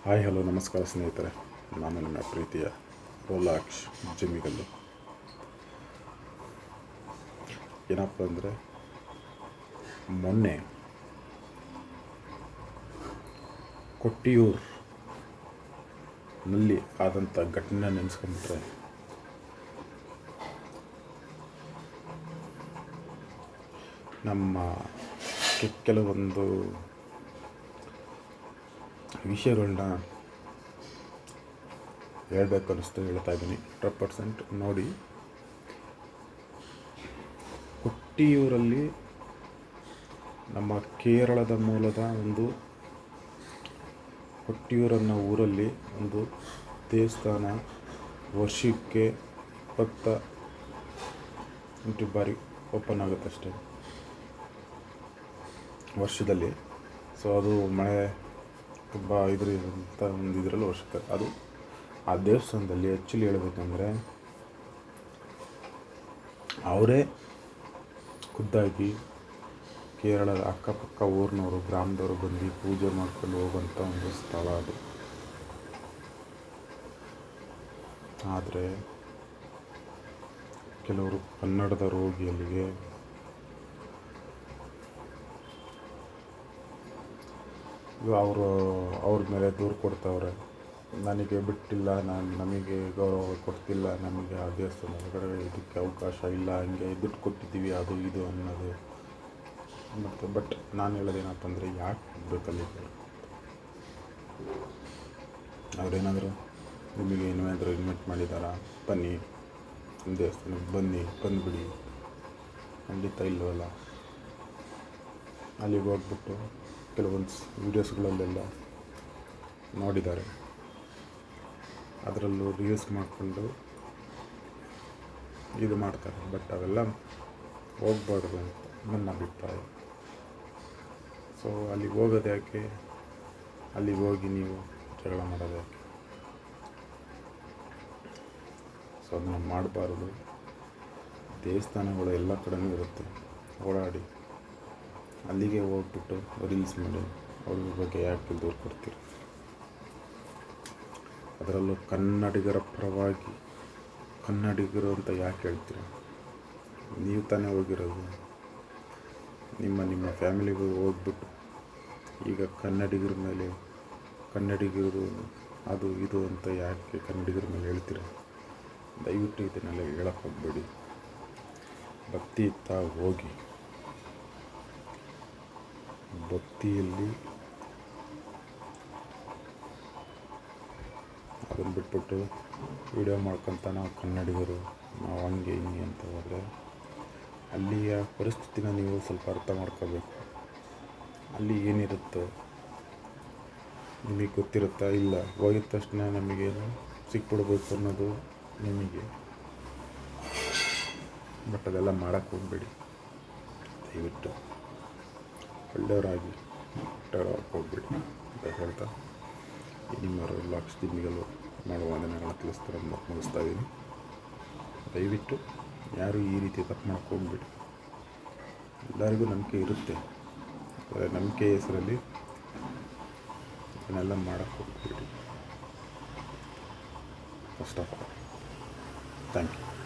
Hi hello ನಮಸ್ಕಾರ ಸ್ನೇಹಿತರೆ, ನಾನು ನಿಮ್ಮ ಪ್ರೀತಿಯ ರೋಲಾಕ್ಷ್ ಜಿಮ್ಮಿಗಲ್ಲು. ಏನಪ್ಪ ಅಂದರೆ, ಮೊನ್ನೆ ಕೊಟ್ಟಿಯೂರಿನಲ್ಲಿ ಆದಂಥ ಘಟನೆ ನೆನೆಸ್ಕೊಂಡ್ಬಿಟ್ರೆ ನಮ್ಮ ಕೆಲವೊಂದು ವಿಷಯಗಳನ್ನ ಹೇಳ್ಬೇಕು ಅನ್ನಿಸ್ತು, ಹೇಳ್ತಾ ಇದ್ದೀನಿ. 100% ನೋಡಿ. ಕೊಟ್ಟಿಯೂರಲ್ಲಿ ನಮ್ಮ ಕೇರಳದ ಮೂಲದ ಒಂದು ಕೊಟ್ಟಿಯೂರನ್ನೋ ಊರಲ್ಲಿ ಒಂದು ದೇವಸ್ಥಾನ ವರ್ಷಕ್ಕೆ 28 ಬಾರಿ ಓಪನ್ ಆಗುತ್ತಷ್ಟೇ ವರ್ಷದಲ್ಲಿ. ಸೊ ಅದು ಮಳೆ ತುಂಬ ಇದರಿಂದ ಒಂದು ಇದರಲ್ಲಿ ವರ್ಷಕ್ಕೆ ಅದು ಆ ದೇವಸ್ಥಾನದಲ್ಲಿ ಆ್ಯಕ್ಚುಲಿ ಹೇಳಬೇಕಂದ್ರೆ ಅವರೇ ಖುದ್ದಾಗಿ ಕೇರಳದ ಅಕ್ಕಪಕ್ಕ ಊರಿನವರು ಗ್ರಾಮದವರು ಬಂದು ಪೂಜೆ ಮಾಡ್ಕೊಂಡು ಹೋಗುವಂಥ ಒಂದು ಸ್ಥಳ ಅದು. ಆದರೆ ಕೆಲವರು ಕನ್ನಡದವರು ಹೋಗಿ ಅಲ್ಲಿಗೆ ಅವ್ರ ಮೇಲೆ ದೂರು ಕೊಡ್ತಾವ್ರೆ. ನನಗೆ ಬಿಟ್ಟಿಲ್ಲ, ನಮಗೆ ಗೌರವ ಕೊಡ್ತಿಲ್ಲ, ನಮಗೆ ಆ ದೇವಸ್ಥಾನ ಹೊರಗಡೆ ಇದಕ್ಕೆ ಅವಕಾಶ ಇಲ್ಲ, ಹಂಗೆ ದುಡ್ಡು ಕೊಟ್ಟಿದ್ದೀವಿ ಅದು ಇದು ಅನ್ನೋದು. ಮತ್ತು ಬಟ್ ನಾನು ಹೇಳೋದೇನಪ್ಪ ಅಂದರೆ, ಯಾಕೆ ಹೋಗ್ಬೇಕಲ್ಲಿ? ಅವರೇನಾದರೂ ನಿಮಗೆ ಏನಾದರೂ ಇನ್ವೈಟ್ ಮಾಡಿದಾರಾ? ಬನ್ನಿ ದೇವಸ್ಥಾನಕ್ಕೆ ಬಂದುಬಿಡಿ. ಖಂಡಿತ ಇಲ್ಲವಲ್ಲ. ಅಲ್ಲಿಗೆ ಹೋಗ್ಬಿಟ್ಟು ಕೆಲವೊಂದು ವೀಡಿಯೋಸ್ಗಳಲ್ಲೆಲ್ಲ ನೋಡಿದ್ದಾರೆ, ಅದರಲ್ಲೂ ರೀಲ್ಸ್ ಮಾಡಿಕೊಂಡು ಇದು ಮಾಡ್ತಾರೆ. ಬಟ್ ಅವೆಲ್ಲ ಹೋಗ್ಬಾರ್ದು ಅಂತ ನನ್ನ ಅಭಿಪ್ರಾಯ. ಸೊ ಅಲ್ಲಿಗೆ ಹೋಗೋದು ಯಾಕೆ? ಅಲ್ಲಿಗೆ ಹೋಗಿ ನೀವು ಜಗಳ ಮಾಡೋದು ಯಾಕೆ? ಸೊ ಅದನ್ನು ಮಾಡಬಾರ್ದು. ದೇವಸ್ಥಾನಗಳು ಎಲ್ಲ ಕಡೆಯೂ ಇರುತ್ತೆ, ಓಡಾಡಿ. ಅಲ್ಲಿಗೆ ಹೋಗ್ಬಿಟ್ಟು ರೀಲ್ಸ್ ಮಾಡಿ ಅವ್ರ ಬಗ್ಗೆ ಯಾಕೆ ದೂರ ಕೊಡ್ತೀರಿ? ಅದರಲ್ಲೂ ಕನ್ನಡಿಗರ ಪರವಾಗಿ ಕನ್ನಡಿಗರು ಅಂತ ಯಾಕೆ ಹೇಳ್ತೀರಿ? ನೀವು ತಾನೇ ಹೋಗಿರೋದು. ನಿಮ್ಮ ಫ್ಯಾಮಿಲಿಗೂ ಹೋಗ್ಬಿಟ್ಟು ಈಗ ಕನ್ನಡಿಗರ ಮೇಲೆ ಕನ್ನಡಿಗರು ಅದು ಇದು ಅಂತ ಯಾಕೆ ಕನ್ನಡಿಗರ ಮೇಲೆ ಹೇಳ್ತೀರ? ದಯವಿಟ್ಟು ಇದನ್ನೆಲ್ಲ ಹೇಳಕ್ಕೆ ಹೋಗಬೇಡಿ. ಭಕ್ತಿ ಇತ್ತಾ ಹೋಗಿ. ಭಕ್ತಿಯಲ್ಲಿ ಅದನ್ನು ಬಿಟ್ಬಿಟ್ಟು ವಿಡಿಯೋ ಮಾಡ್ಕೊತ ನಾವು ಕನ್ನಡಿಗರು, ನಾವು ಹಂಗೆ ಹಿಂಗೆ ಅಂತ ಹೋದರೆ ಅಲ್ಲಿಯ ಪರಿಸ್ಥಿತಿನ ನೀವು ಸ್ವಲ್ಪ ಅರ್ಥ ಮಾಡ್ಕೋಬೇಕು. ಅಲ್ಲಿ ಏನಿರುತ್ತೋ ನಿಮಗೆ ಗೊತ್ತಿರುತ್ತಾ? ಇಲ್ಲ, ಹೋಗಿದ ತಕ್ಷಣ ನಮಗೇನು ಸಿಕ್ಬಿಡ್ಬೇಕು ಅನ್ನೋದು ನಿಮಗೆ. ಬಟ್ ಅದೆಲ್ಲ ಮಾಡೋಕ್ಕೆ ಹೋಗಬೇಡಿ. ದಯವಿಟ್ಟು ಒಳ್ಳೆಯವರಾಗಿ ಹೋಗ್ಬೇಡಿ ಅಂತ ಹೇಳ್ತಾ ನಿಮ್ಮ ರೋಲಾಕ್ಷ್ ಜಿಮ್ಮಿಗಲ್ಲು ಮಾಡುವ ವಂದನೆಗಳನ್ನ ತಿಳಿಸ್ತಾರೆ ಮುಗಿಸ್ತಾ ಇದ್ದೀನಿ. ದಯವಿಟ್ಟು ಯಾರು ಈ ರೀತಿ ತಪ್ಪು ಮಾಡೋಕ್ಕೆ ಹೋಗ್ಬೇಡಿ. ಎಲ್ಲರಿಗೂ ನಂಬಿಕೆ ಇರುತ್ತೆ, ನಂಬಿಕೆ ಹೆಸರಲ್ಲಿ ಇದನ್ನೆಲ್ಲ ಮಾಡೋಕ್ಕೆ ಹೋಗ್ಬೇಡಿ. First of all thank you.